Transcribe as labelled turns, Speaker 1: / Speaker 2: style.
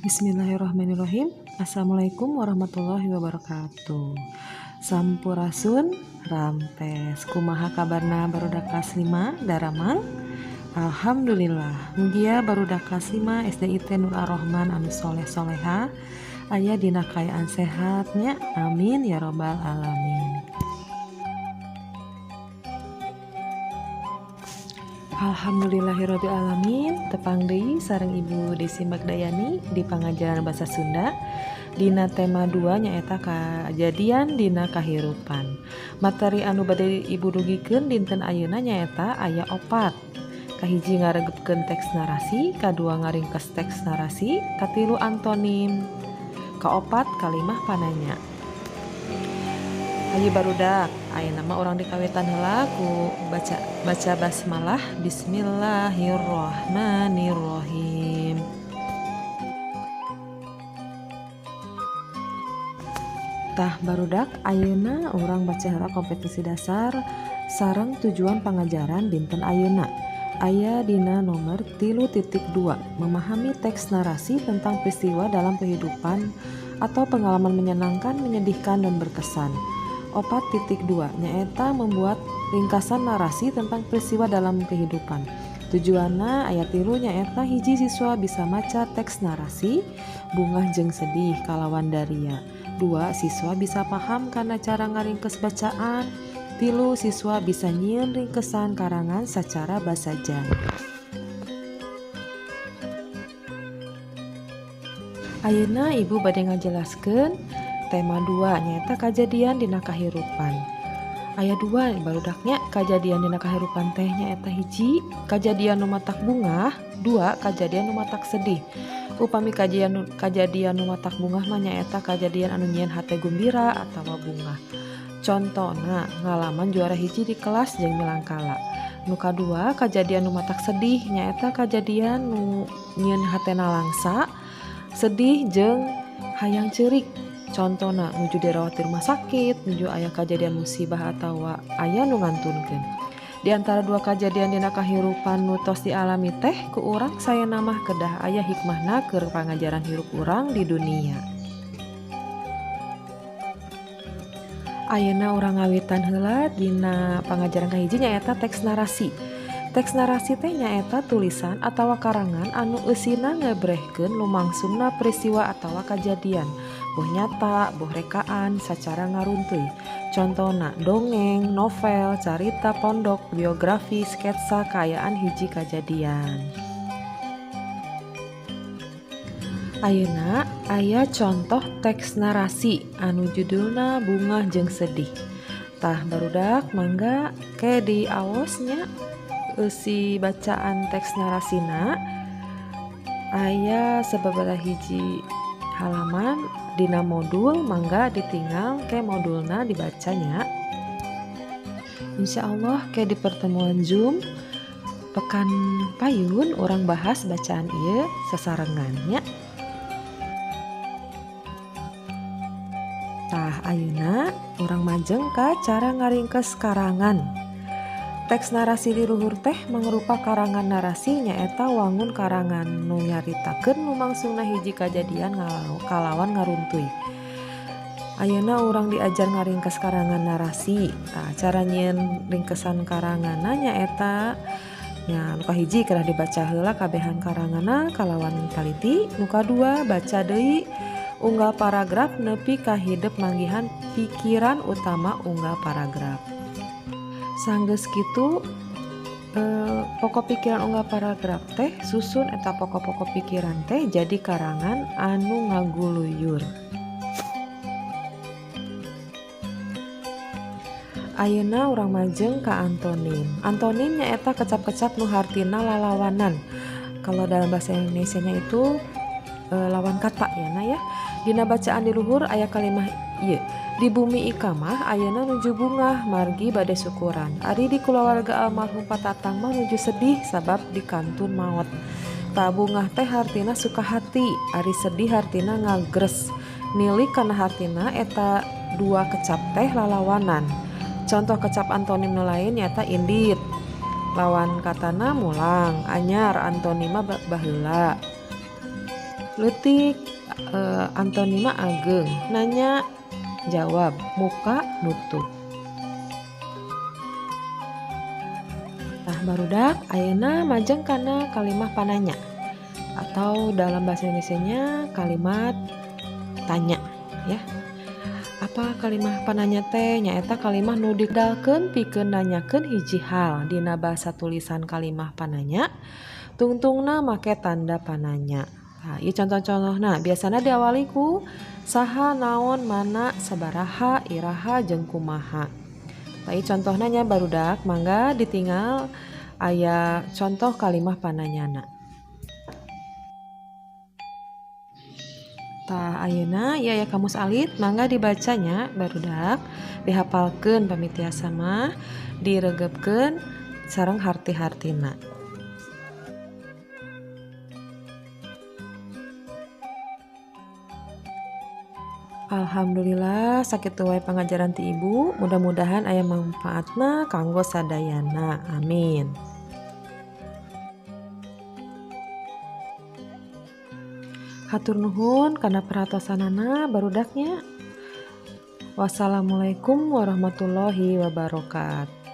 Speaker 1: Bismillahirrahmanirrahim. Assalamualaikum warahmatullahi wabarakatuh. Sampurasun rampes kumaha kabarna barudak kelas 5 daramang. Alhamdulillah mugia barudak kelas 5 SDIT Nur Ar-Rahman anu soleh soleha aya dina kaayaan sehatnya, amin ya robbal alamin. Alhamdulillahirabbil alamin. Tepang deui sareng Ibu Desi Magdayani di pangajaran basa Sunda dina tema 2 nyaeta kajadian dina kahirupan. Materi anu bade Ibu dugikeun dinten ayeuna nyaeta aya 4. Kahiji ngaregepkeun teks narasi, kadua ngaringkes teks narasi, katilu antonim, kaopat kalimah pananya. Hayu barudak, ayeuna mah urang dikawitan heula ku baca basmalah. Bismillahirrahmanirrahim. Tah barudak, ayeuna urang baca heula kompetisi dasar sareng tujuan pangajaran dinten ayeuna. Aya dina nomor 3.2, memahami teks narasi tentang peristiwa dalam kehidupan atau pengalaman menyenangkan, menyedihkan, dan berkesan. 4.2 nyaeta membuat ringkasan narasi tentang peristiwa dalam kehidupan. Tujuanna ayat 3 nyaeta hiji siswa bisa maca teks narasi bungah jeung sedih kalawan daria. 2 siswa bisa paham karena cara ngaringkes bacaan. 3 siswa bisa nyieun ringkesan karangan sacara basa Jan. Ayeuna Ibu bade ngajelaskeun tema 2 nyaeta kajadian dina kahirupan. Aya 2 barudaknya kajadian dina kahirupan teh nyaeta hiji kajadian nu matak bungah, 2 kajadian nu matak sedih. Upami kajadian nu matak bungah mah nyaeta kajadian anu nyieun hate gembira atawa bungah. Contona ngalaman juara hiji di kelas jeung milangkala. Nu kadua kajadian nu matak sedih nyaeta kajadian nu nyieun hatena langsa, sedih jeung hayang ceurik. Contona nuju dirawat di rumah sakit, nuju aya kajadian musibah atawa aya nu ngantunkeun. Di antara 2 kajadian dina kahirupan nu tos dialami teh ku urang sayeuna mah kedah aya hikmahna keur pangajaran hirup urang di dunia. Ayeuna urang ngawitan heula dina pangajaran kahiji nyaeta teks narasi. Teks narasi teh nyaeta tulisan atawa karangan anu eusina ngabrehkeun lumangsungna peristiwa atawa kajadian, boh nyata, boh rekaan sacara ngaruntuy. Contona dongeng, novel, carita pondok, biografi, sketsa kaayaan hiji kajadian. Ayeuna aya contoh teks narasi anu judulna bungah jeung sedih. Tah barudak mangga ke diaosnya si bacaan teks narasina aya sababaraha hiji halaman dina modul, mangga ditinggal ke modulna dibacanya. Insyaallah ke di pertemuan Zoom pekan payun orang bahas bacaan ieu sasarengannya. Tah ayeuna urang majeng ka cara ngaringkes karangan. Teks narasi di luhur teh mangrupa karangan narasi nyaeta wangun karangan nu nyaritakeun lumangsungna hiji kajadian kalawan ngaruntuy. Ayeuna urang diajar ngaringkes karangan narasi. Cara nyieun ringkesan karanganna nyaeta nya nu kahiji kedah dibaca heula kabehan karanganna kalawan taliti. Nu kadua baca deui unggal paragraf nepi ka hidep manggihan pikiran utama unggal paragraf. Sanggeus kitu pokok pikiran unggal paragraf teh susun eta pokok-pokok pikiran teh jadi karangan anu ngaguluyur. Ayeuna urang majeng ka antonim. Antonim nyaeta kecap-kecap nu hartina lalawanan. Kalau dalam bahasa Indonesianya itu lawan kata ya. Dina bacaan di luhur aya kalimah ieu. Di bumi ikamah ayeuna nuju bungah margi bade syukuran. Ari di kulawarga almarhum patatang mah nuju sedih sabab dikantun maot. Ta bungah teh hartina suka hati, ari sedih hartina ngagres. Nilik kana hartina eta 2 kecap teh lalawanan. Contoh kecap antonim nu lain nyata indit. Lawan katana mulang, anyar, antonima baheula. Leutik Antonima ageng, nanya jawab, muka nutup. Nah barudak ayeuna majeng kana kalimat pananya atau dalam bahasa Indonesianya kalimat tanya ya. Apa kalimat pananya teh nyaeta kalimat nu didalkeun pikeun nanyakeun hiji hal dina basa tulisan kalimat pananya tungtungna make tanda pananya. Nah, ieu contoh-contohna biasana diawali ku saha naon mana sabaraha iraha jeung kumaha. Tah contohna nya barudak mangga ditinggal aya contoh kalimat pananyana. Tah ayeuna ieu aya kamus alit mangga dibacanya barudak dihafalkeun pamitiasa mah diregepkeun sareng harti-hartina. Alhamdulillah sakitu wae pangajaran ti Ibu, mudah-mudahan aya manfaatna kanggo sadayana. Amin. Hatur nuhun kana perhatosanana barudaknya. Wassalamualaikum warahmatullahi wabarakatuh.